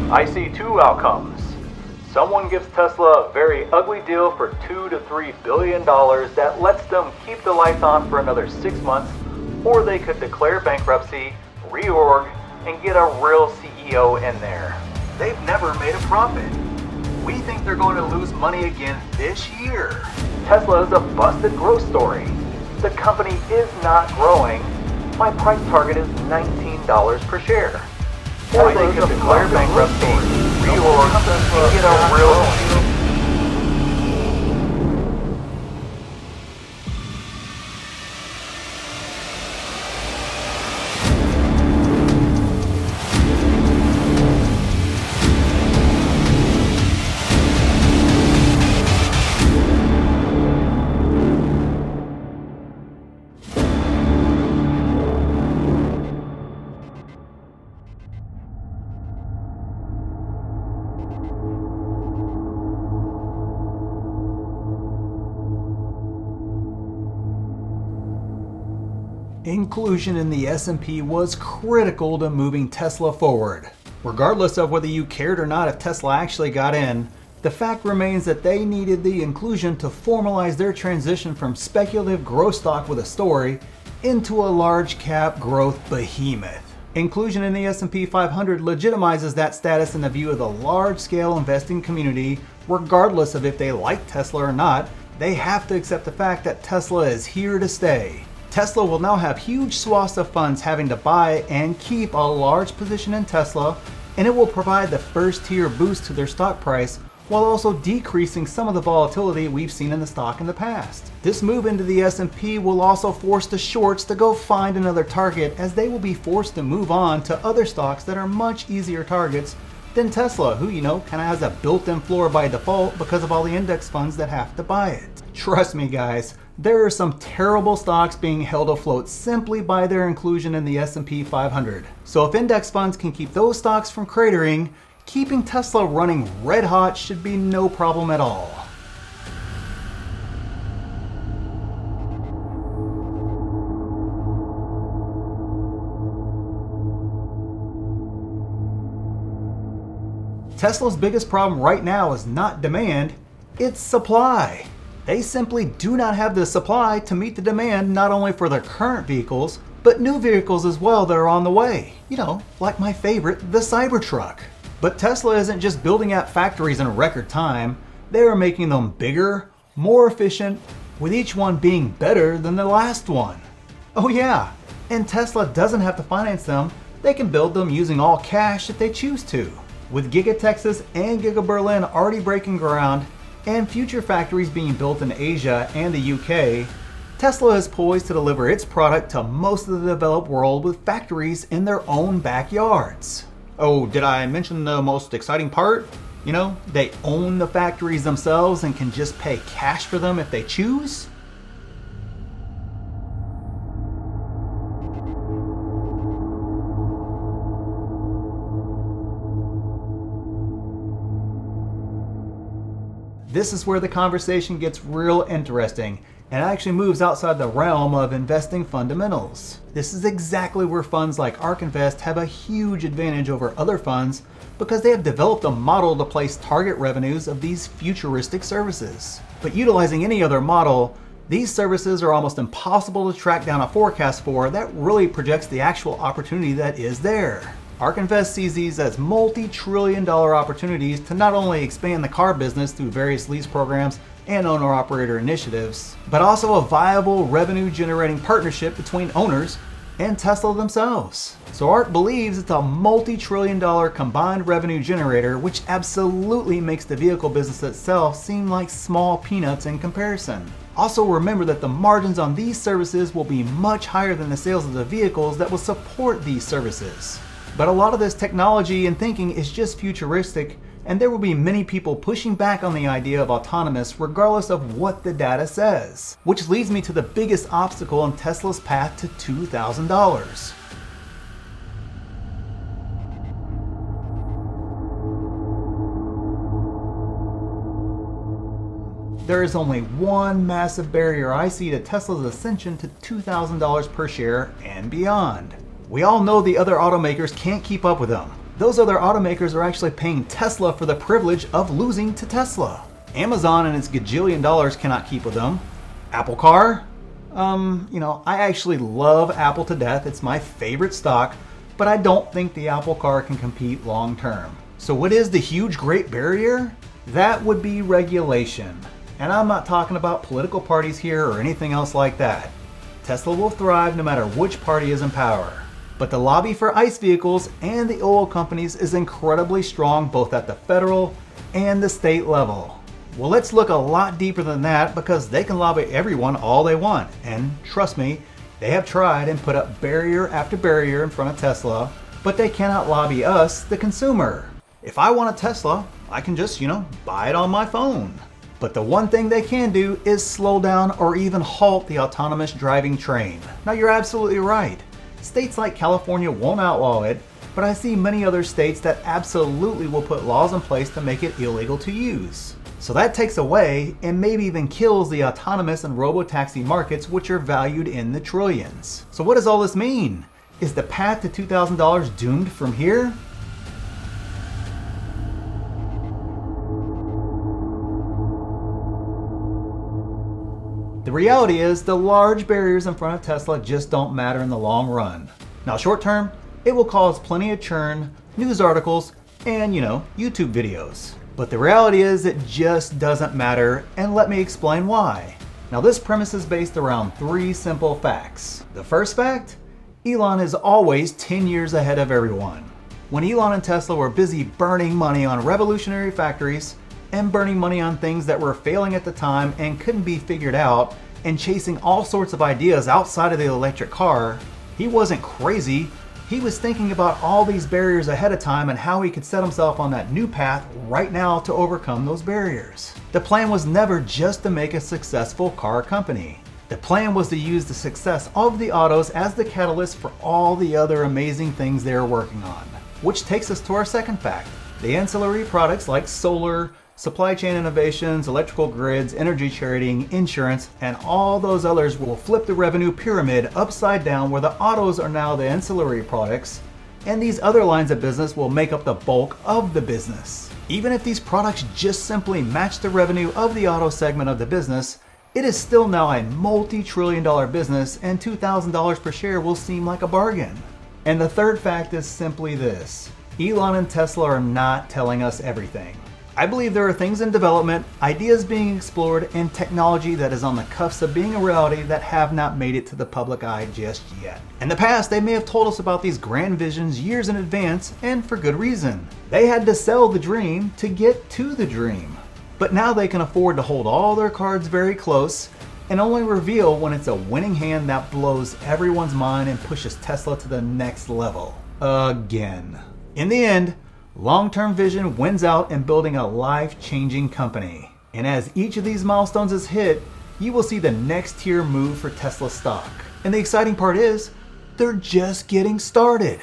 I see two outcomes. Someone gives Tesla a very ugly deal for $2 to $3 billion that lets them keep the lights on for another 6 months, or they could declare bankruptcy, reorg, and get a real CEO in there. They've never made a profit. We think they're going to lose money again this year. Tesla is a busted growth story. The company is not growing. My price target is $19 per share. Or they could declare bankruptcy, reorg, and get a real Inclusion in the S&P was critical to moving Tesla forward. Regardless of whether you cared or not if Tesla actually got in, the fact remains that they needed the inclusion to formalize their transition from speculative growth stock with a story into a large cap growth behemoth. Inclusion in the S&P 500 legitimizes that status in the view of the large-scale investing community. Regardless of if they like Tesla or not, they have to accept the fact that Tesla is here to stay. Tesla will now have huge swaths of funds having to buy and keep a large position in Tesla, and it will provide the first tier boost to their stock price while also decreasing some of the volatility we've seen in the stock in the past. This move into the S&P will also force the shorts to go find another target, as they will be forced to move on to other stocks that are much easier targets than Tesla, who, kind of has a built-in floor by default because of all the index funds that have to buy it. Trust me, guys. There are some terrible stocks being held afloat simply by their inclusion in the S&P 500. So if index funds can keep those stocks from cratering, keeping Tesla running red hot should be no problem at all. Tesla's biggest problem right now is not demand, it's supply. They simply do not have the supply to meet the demand not only for their current vehicles, but new vehicles as well that are on the way. Like my favorite, the Cybertruck. But Tesla isn't just building out factories in record time, they are making them bigger, more efficient, with each one being better than the last one. Oh yeah, and Tesla doesn't have to finance them, they can build them using all cash if they choose to. With Giga Texas and Giga Berlin already breaking ground, and future factories being built in Asia and the UK, Tesla is poised to deliver its product to most of the developed world with factories in their own backyards. Oh, did I mention the most exciting part? They own the factories themselves and can just pay cash for them if they choose? This is where the conversation gets real interesting and actually moves outside the realm of investing fundamentals. This is exactly where funds like ARK Invest have a huge advantage over other funds because they have developed a model to place target revenues of these futuristic services. But utilizing any other model, these services are almost impossible to track down a forecast for that really projects the actual opportunity that is there. ARK Invest sees these as multi-trillion-dollar opportunities to not only expand the car business through various lease programs and owner-operator initiatives, but also a viable revenue-generating partnership between owners and Tesla themselves. So ARK believes it's a multi-trillion-dollar combined revenue generator, which absolutely makes the vehicle business itself seem like small peanuts in comparison. Also remember that the margins on these services will be much higher than the sales of the vehicles that will support these services. But a lot of this technology and thinking is just futuristic, and there will be many people pushing back on the idea of autonomous regardless of what the data says. Which leads me to the biggest obstacle in Tesla's path to $2,000. There is only one massive barrier I see to Tesla's ascension to $2,000 per share and beyond. We all know the other automakers can't keep up with them. Those other automakers are actually paying Tesla for the privilege of losing to Tesla. Amazon and its gajillion dollars cannot keep with them. Apple Car? I actually love Apple to death. It's my favorite stock, but I don't think the Apple Car can compete long term. So what is the huge great barrier? That would be regulation. And I'm not talking about political parties here or anything else like that. Tesla will thrive no matter which party is in power. But the lobby for ICE vehicles and the oil companies is incredibly strong both at the federal and the state level. Well, let's look a lot deeper than that because they can lobby everyone all they want. And trust me, they have tried and put up barrier after barrier in front of Tesla, but they cannot lobby us, the consumer. If I want a Tesla, I can just, buy it on my phone. But the one thing they can do is slow down or even halt the autonomous driving train. Now you're absolutely right. States like California won't outlaw it, but I see many other states that absolutely will put laws in place to make it illegal to use. So that takes away and maybe even kills the autonomous and robo-taxi markets, which are valued in the trillions. So what does all this mean? Is the path to $2,000 doomed from here? The reality is the large barriers in front of Tesla just don't matter in the long run. Now short term, it will cause plenty of churn, news articles, and YouTube videos. But the reality is it just doesn't matter, and let me explain why. Now this premise is based around 3 simple facts. The first fact, Elon is always 10 years ahead of everyone. When Elon and Tesla were busy burning money on revolutionary factories, and burning money on things that were failing at the time and couldn't be figured out, and chasing all sorts of ideas outside of the electric car, he wasn't crazy. He was thinking about all these barriers ahead of time and how he could set himself on that new path right now to overcome those barriers. The plan was never just to make a successful car company. The plan was to use the success of the autos as the catalyst for all the other amazing things they are working on. Which takes us to our second fact. The ancillary products like solar, supply chain innovations, electrical grids, energy trading, insurance, and all those others will flip the revenue pyramid upside down where the autos are now the ancillary products, and these other lines of business will make up the bulk of the business. Even if these products just simply match the revenue of the auto segment of the business, it is still now a multi-trillion-dollar business, and $2,000 per share will seem like a bargain. And the third fact is simply this. Elon and Tesla are not telling us everything. I believe there are things in development, ideas being explored, and technology that is on the cusp of being a reality that have not made it to the public eye just yet. In the past, they may have told us about these grand visions years in advance, and for good reason. They had to sell the dream to get to the dream. But now they can afford to hold all their cards very close and only reveal when it's a winning hand that blows everyone's mind and pushes Tesla to the next level. Again. In the end, long-term vision wins out in building a life-changing company. And as each of these milestones is hit, you will see the next tier move for Tesla stock. And the exciting part is, they're just getting started.